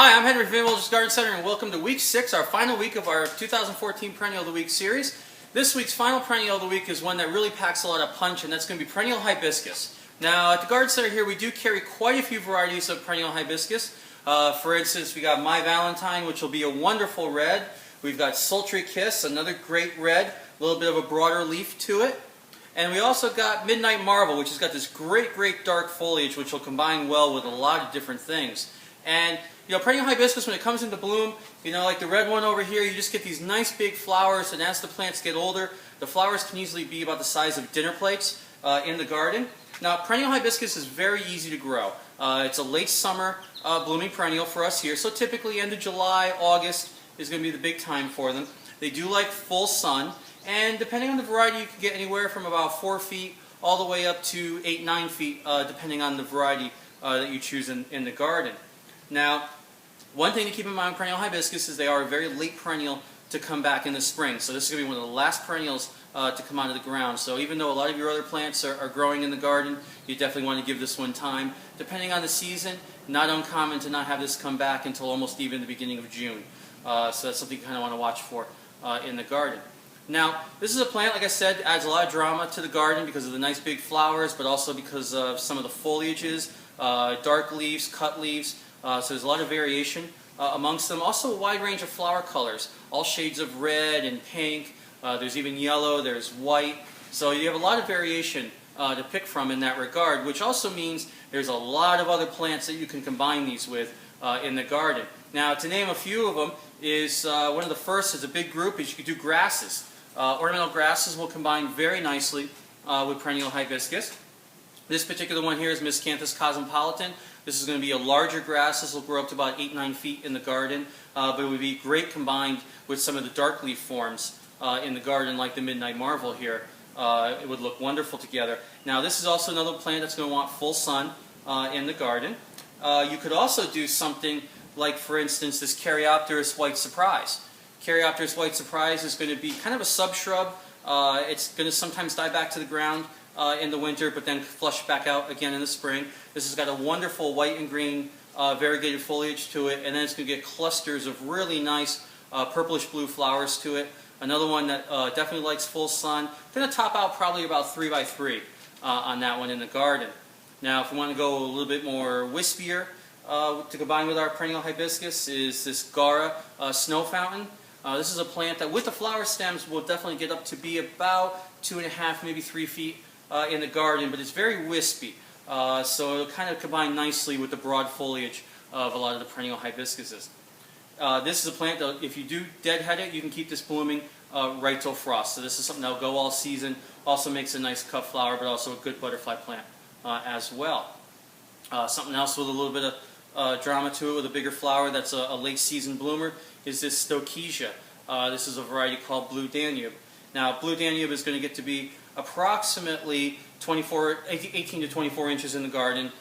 Hi, I'm Henry from Wilgen Garden Center, and welcome to week 6, our final week of our 2014 Perennial of the Week series. This week's final Perennial of the Week is one that really packs a lot of punch, and that's going to be Perennial Hibiscus. Now, at the Garden Center here, we do carry quite a few varieties of Perennial Hibiscus. For instance, we got My Valentine, which will be a wonderful red. We've got Sultry Kiss, another great red, a little bit of a broader leaf to it. And we also got Midnight Marvel, which has got this great dark foliage, which will combine well with a lot of different things. And you know, perennial hibiscus, when it comes into bloom, you know, like the red one over here, you just get these nice big flowers, and as the plants get older, the flowers can easily be about the size of dinner plates in the garden. Now, perennial hibiscus is very easy to grow. It's a late summer blooming perennial for us here, so typically end of July, August is going to be the big time for them. They do like full sun, and depending on the variety, you can get anywhere from about 4 feet all the way up to 8-9 feet, depending on the variety that you choose in the garden. Now, one thing to keep in mind with perennial hibiscus is they are a very late perennial to come back in the spring. So this is going to be one of the last perennials to come out of the ground. So even though a lot of your other plants are growing in the garden, you definitely want to give this one time. Depending on the season, not uncommon to not have this come back until almost even the beginning of June. So that's something you kind of want to watch for in the garden. Now, this is a plant, like I said, adds a lot of drama to the garden because of the nice big flowers, but also because of some of the foliages, dark leaves, cut leaves. So there's a lot of variation amongst them. Also a wide range of flower colors, all shades of red and pink. There's even yellow, there's white. So you have a lot of variation to pick from in that regard, which also means there's a lot of other plants that you can combine these with in the garden. Now, to name a few of them, is one of the first is a big group is you could do grasses. Ornamental grasses will combine very nicely with perennial hibiscus. This particular one here is Miscanthus cosmopolitan. This is going to be a larger grass. This will grow up to about 8-9 feet in the garden, but it would be great combined with some of the dark leaf forms in the garden, like the Midnight Marvel here. It would look wonderful together. Now, this is also another plant that's going to want full sun in the garden. You could also do something like, for instance, this Caryopteris White Surprise. Caryopteris White Surprise is going to be kind of a subshrub. It's going to sometimes die back to the ground in the winter, but then flush back out again in the spring. This has got a wonderful white and green variegated foliage to it, and then it's going to get clusters of really nice purplish blue flowers to it. Another one that definitely likes full sun. Going to top out probably about 3 by 3 on that one in the garden. Now, if we want to go a little bit more wispier to combine with our perennial hibiscus is this Gara Snow Fountain. This is a plant that with the flower stems will definitely get up to be about 2.5, maybe 3 feet in the garden, but it's very wispy. So it'll kind of combine nicely with the broad foliage of a lot of the perennial hibiscuses. This is a plant that if you do deadhead it, you can keep this blooming right till frost. So this is something that'll go all season. Also makes a nice cut flower, but also a good butterfly plant as well. Something else with a little bit of drama to it with a bigger flower that's a late season bloomer is this Stokesia. This is a variety called Blue Danube. Now, Blue Danube is going to get to be approximately 18 to 24 inches in the garden.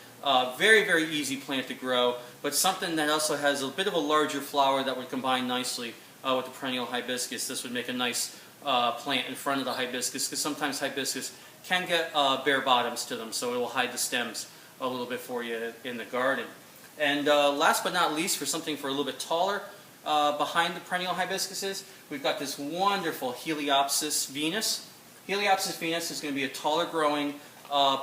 Very easy plant to grow, but something that also has a bit of a larger flower that would combine nicely with the perennial hibiscus. This would make a nice plant in front of the hibiscus, because sometimes hibiscus can get bare bottoms to them, so it will hide the stems a little bit for you in the garden. And last but not least, for something for a little bit taller behind the perennial hibiscuses, we've got this wonderful Heliopsis Venus. Heliopsis Venus is going to be a taller growing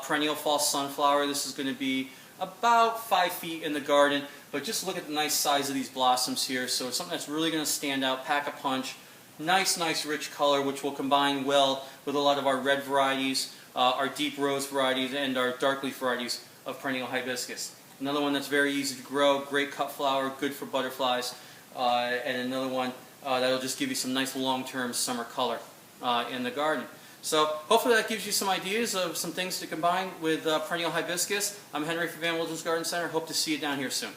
perennial false sunflower. This is going to be about 5 feet in the garden, but just look at the nice size of these blossoms here. So it's something that's really going to stand out, pack a punch. Nice rich color, which will combine well with a lot of our red varieties, our deep rose varieties, and our dark leaf varieties of perennial hibiscus. Another one that's very easy to grow, great cut flower, good for butterflies, and another one that'll just give you some nice long-term summer color in the garden. So hopefully that gives you some ideas of some things to combine with perennial hibiscus. I'm Henry from Wilgen Garden Center. Hope to see you down here soon.